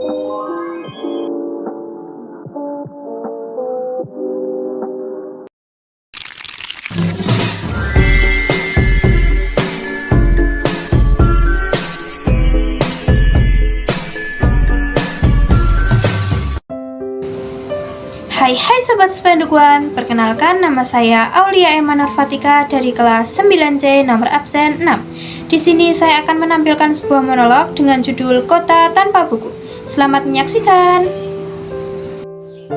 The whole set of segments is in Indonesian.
Hai Sobat Sepandukuan, perkenalkan nama saya Aulia Emma Nurfatika dari kelas 9C nomor absen 6. Di sini saya akan menampilkan sebuah monolog dengan judul Kota Tanpa Buku. Selamat menyaksikan.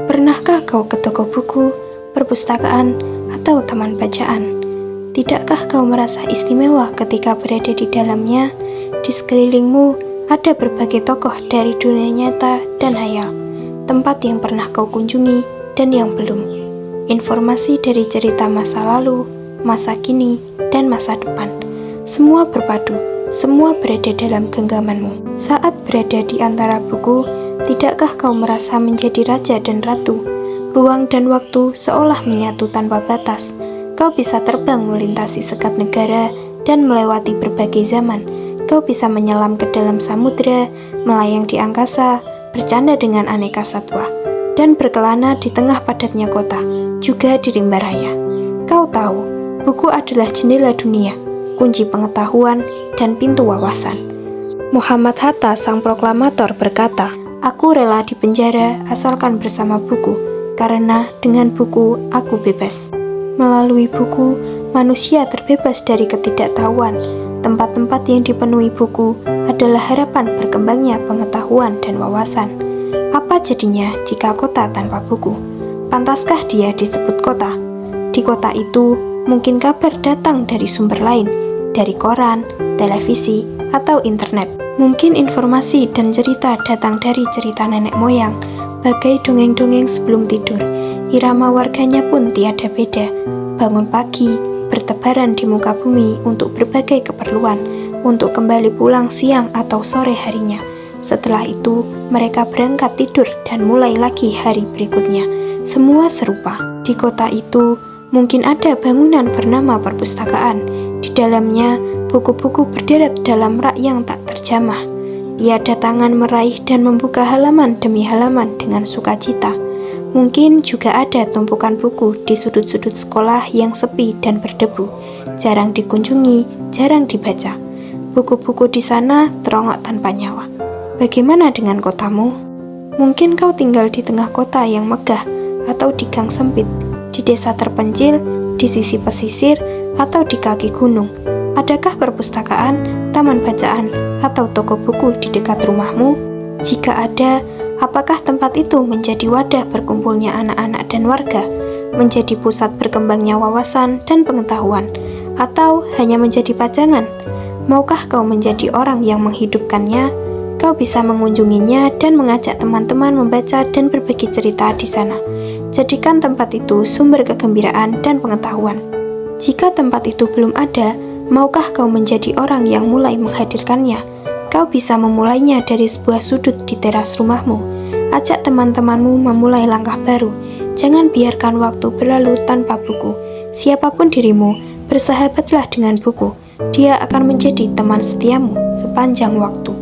Pernahkah kau ke toko buku, perpustakaan, atau taman bacaan? Tidakkah kau merasa istimewa ketika berada di dalamnya? Di sekelilingmu ada berbagai tokoh dari dunia nyata dan hayal, tempat yang pernah kau kunjungi dan yang belum. Informasi dari cerita masa lalu, masa kini, dan masa depan. Semua berpadu, semua berada dalam genggamanmu. Saat berada di antara buku, tidakkah kau merasa menjadi raja dan ratu? Ruang dan waktu seolah menyatu tanpa batas. Kau bisa terbang melintasi sekat negara dan melewati berbagai zaman. Kau bisa menyelam ke dalam samudera, melayang di angkasa, bercanda dengan aneka satwa, dan berkelana di tengah padatnya kota, juga di rimba raya. Kau tahu, buku adalah jendela dunia, kunci pengetahuan, dan pintu wawasan. Muhammad Hatta, sang proklamator, berkata, "Aku rela dipenjara asalkan bersama buku, karena dengan buku aku bebas." Melalui buku, manusia terbebas dari ketidaktahuan. Tempat-tempat yang dipenuhi buku adalah harapan berkembangnya pengetahuan dan wawasan. Apa jadinya jika kota tanpa buku? Pantaskah dia disebut kota? Di kota itu, mungkin kabar datang dari sumber lain, dari koran, televisi, atau internet. Mungkin informasi dan cerita datang dari cerita nenek moyang, bagai dongeng-dongeng sebelum tidur. Irama warganya pun tiada beda. Bangun pagi, bertebaran di muka bumi untuk berbagai keperluan, untuk kembali pulang siang atau sore harinya. Setelah itu, mereka berangkat tidur dan mulai lagi hari berikutnya. Semua serupa. Di kota itu, mungkin ada bangunan bernama perpustakaan. Di dalamnya, buku-buku berderet dalam rak yang tak terjamah. Tiada tangan meraih dan membuka halaman demi halaman dengan sukacita. Mungkin juga ada tumpukan buku di sudut-sudut sekolah yang sepi dan berdebu. Jarang dikunjungi, jarang dibaca. Buku-buku di sana terongok tanpa nyawa. Bagaimana dengan kotamu? Mungkin kau tinggal di tengah kota yang megah, atau di gang sempit, di desa terpencil, di sisi pesisir, atau di kaki gunung. Adakah perpustakaan, taman bacaan, atau toko buku di dekat rumahmu? Jika ada, apakah tempat itu menjadi wadah berkumpulnya anak-anak dan warga, menjadi pusat berkembangnya wawasan dan pengetahuan, atau hanya menjadi pajangan? Maukah kau menjadi orang yang menghidupkannya? Kau bisa mengunjunginya dan mengajak teman-teman membaca dan berbagi cerita di sana. Jadikan tempat itu sumber kegembiraan dan pengetahuan. Jika tempat itu belum ada, maukah kau menjadi orang yang mulai menghadirkannya? Kau bisa memulainya dari sebuah sudut di teras rumahmu. Ajak teman-temanmu memulai langkah baru. Jangan biarkan waktu berlalu tanpa buku. Siapapun dirimu, bersahabatlah dengan buku. Dia akan menjadi teman setiamu sepanjang waktu.